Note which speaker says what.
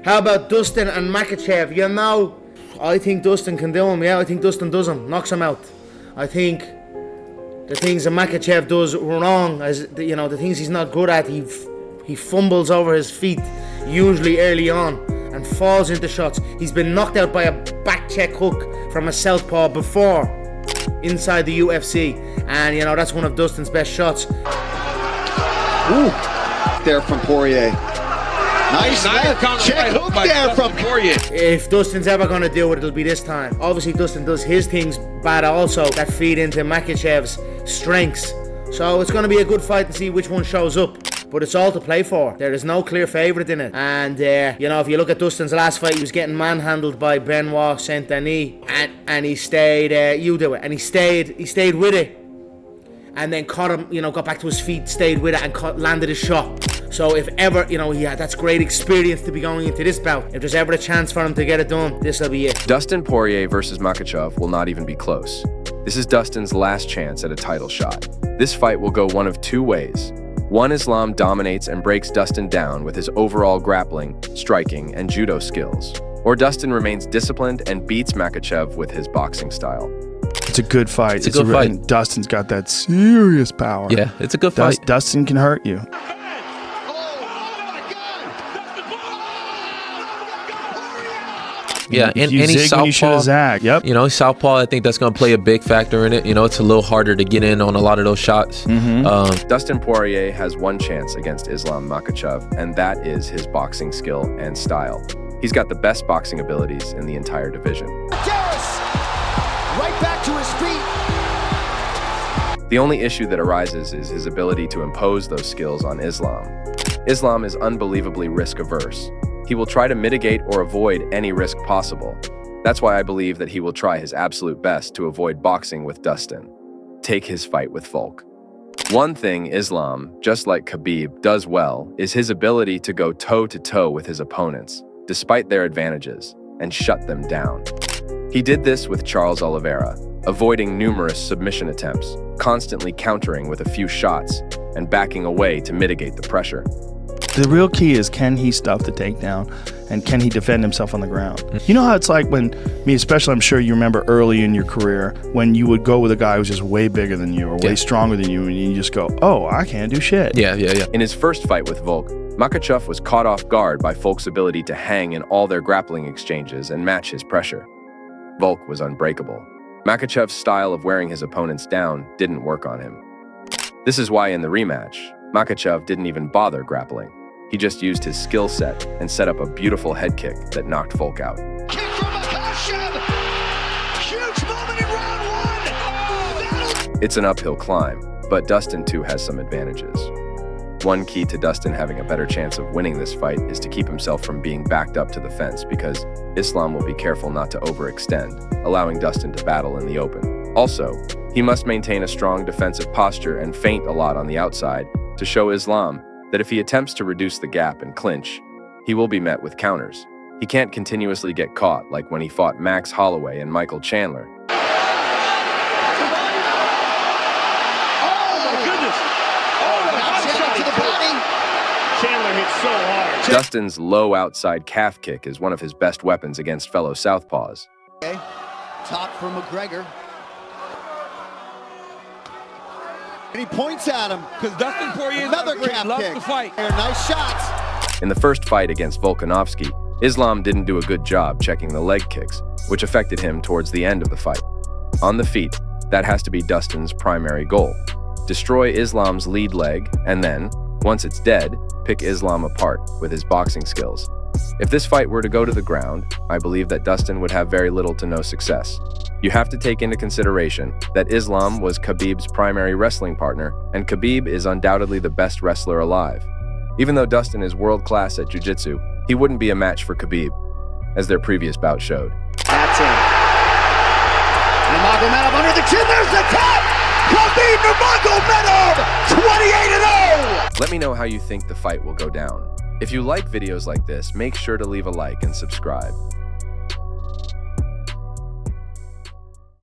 Speaker 1: How about Dustin and Makhachev? You know, I think Dustin can do him. Yeah, I think Dustin does him, knocks him out. I think the things that Makhachev does wrong, as you know, the things he's not good at, he fumbles over his feet, usually early on, and falls into shots. He's been knocked out by a back check hook from a southpaw before inside the UFC, and you know, that's one of Dustin's best shots.
Speaker 2: Ooh, there from Poirier. Nice check hook there from Poirier.
Speaker 1: If Dustin's ever going to do it, it'll be this time. Obviously, Dustin does his things bad also that feed into Makhachev's strengths. So it's going to be a good fight to see which one shows up. But it's all to play for. There is no clear favourite in it. And, you know, if you look at Dustin's last fight, he was getting manhandled by Benoit Saint-Denis. And he stayed, you do it. And he stayed with it. And then caught him, you know, got back to his feet, stayed with it, and landed his shot. So if ever, you know, that's great experience to be going into this bout. If there's ever a chance for him to get it done, this'll be it.
Speaker 3: Dustin Poirier versus Makhachev will not even be close. This is Dustin's last chance at a title shot. This fight will go one of two ways. One, Islam dominates and breaks Dustin down with his overall grappling, striking, and judo skills. Or Dustin remains disciplined and beats Makhachev with his boxing style.
Speaker 4: It's a good fight.
Speaker 5: It's a good fight.
Speaker 4: Dustin's got that serious power.
Speaker 5: Yeah, it's a good fight.
Speaker 4: Dustin can hurt you.
Speaker 5: Yeah, and any southpaw,
Speaker 4: yep.
Speaker 5: You know, southpaw, I think that's going to play a big factor in it. You know, it's a little harder to get in on a lot of those shots.
Speaker 3: Dustin Poirier has one chance against Islam Makhachev, and that is his boxing skill and style. He's got the best boxing abilities in the entire division.
Speaker 2: Right back to his feet.
Speaker 3: The only issue that arises is his ability to impose those skills on Islam. Islam is unbelievably risk-averse. He will try to mitigate or avoid any risk possible. That's why I believe that he will try his absolute best to avoid boxing with Dustin. Take his fight with Volk. One thing Islam, just like Khabib, does well is his ability to go toe-to-toe with his opponents, despite their advantages, and shut them down. He did this with Charles Oliveira, avoiding numerous submission attempts, constantly countering with a few shots, and backing away to mitigate the pressure.
Speaker 4: The real key is, can he stuff the takedown, and can he defend himself on the ground? You know how it's like when, especially I'm sure you remember early in your career, when you would go with a guy who's just way bigger than you or way stronger than you, and you just go, oh, I can't do shit.
Speaker 5: Yeah.
Speaker 3: In his first fight with Volk, Makhachev was caught off guard by Volk's ability to hang in all their grappling exchanges and match his pressure. Volk was unbreakable. Makhachev's style of wearing his opponents down didn't work on him. This is why in the rematch, Makhachev didn't even bother grappling. He just used his skill set and set up a beautiful head kick that knocked Volk out.
Speaker 2: Kick from Makhachev! Huge moment in round one!
Speaker 3: It's an uphill climb, but Dustin too has some advantages. One key to Dustin having a better chance of winning this fight is to keep himself from being backed up to the fence, because Islam will be careful not to overextend, allowing Dustin to battle in the open. Also, he must maintain a strong defensive posture and feint a lot on the outside to show Islam that if he attempts to reduce the gap and clinch, he will be met with counters. He can't continuously get caught like when he fought Max Holloway and Michael Chandler.
Speaker 6: Chandler hits so hard.
Speaker 3: Dustin's low outside calf kick is one of his best weapons against fellow southpaws.
Speaker 2: Okay. Top for McGregor. And he points at him.
Speaker 6: Because Dustin Poirier
Speaker 2: Another calf
Speaker 6: loves
Speaker 2: kick.
Speaker 6: to fight.
Speaker 2: Nice shots.
Speaker 3: In the first fight against Volkanovski, Islam didn't do a good job checking the leg kicks, which affected him towards the end of the fight. On the feet, that has to be Dustin's primary goal. Destroy Islam's lead leg, and then, once it's dead, pick Islam apart with his boxing skills. If this fight were to go to the ground, I believe that Dustin would have very little to no success. You have to take into consideration that Islam was Khabib's primary wrestling partner, and Khabib is undoubtedly the best wrestler alive. Even though Dustin is world-class at jiu-jitsu, he wouldn't be a match for Khabib, as their previous bout showed.
Speaker 2: That's it. Nurmagomedov under the chin, there's the tap! Khabib Nurmagomedov, 28-0!
Speaker 3: Let me know how you think the fight will go down. If you like videos like this, make sure to leave a like and subscribe.